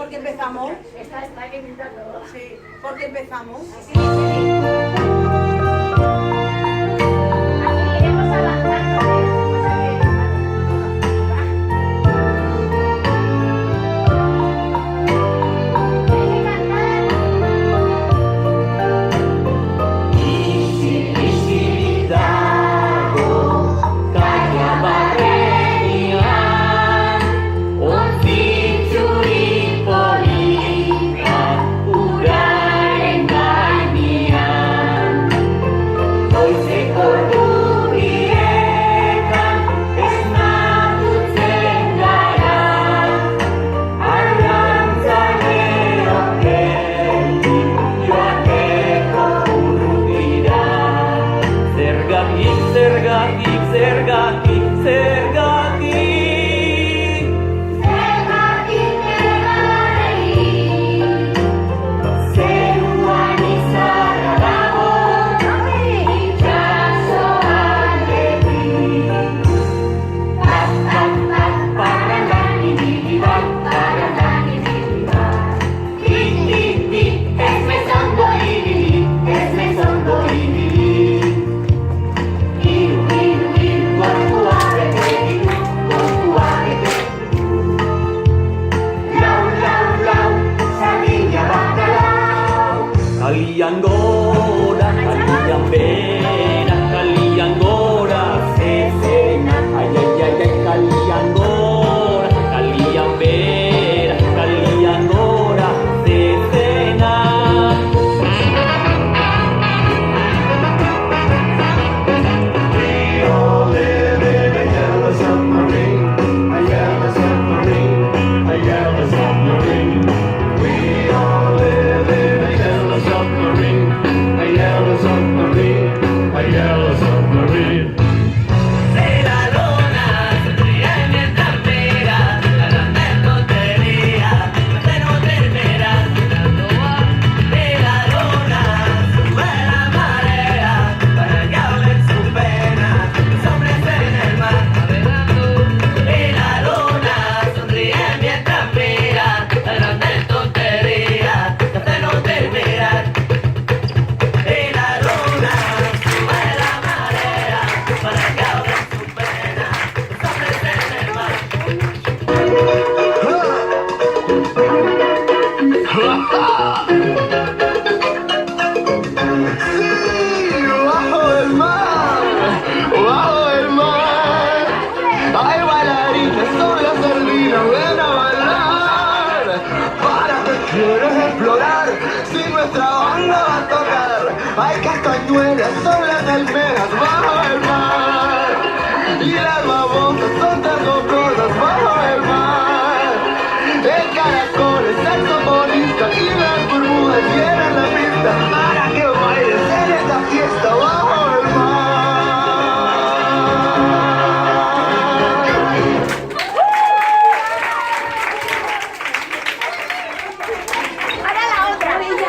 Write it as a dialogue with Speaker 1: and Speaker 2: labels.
Speaker 1: Porque empezamos. Está que pinta todo. Sí, porque empezamos.
Speaker 2: Kalian goda, kalian beda, kalian goda, sesena. Ay, ay, ay, ay, kalian goda, kalian beda, kalian goda, sesena.
Speaker 3: We all live in a yellow submarine, a yellow submarine, a yellow submarine. We all live in a yellow submarine, a yellow submarine, a yellow submarine.
Speaker 4: La luna sonríe mientras mira, la grande tontería, de no termina, mirando a la luna, sube la marea, para que hablen su pena, los hombres en el mar, navegando. La luna sonríe mientras mira, la grande tontería, de no termina. La luna sube la marea, para que hablen su pena, los hombres en el mar.
Speaker 3: Bajo el mar, bajo el mar. Hay bailarinas, son las sardinas, ven a bailar. ¿Para qué quieres explorar si nuestra banda va a tocar? Hay castañuelas, son las almejas, bajo el mar. Y las babosas son tan locosas, bajo el mar. El caracol es saxofonista y las burbujas llenan la pista.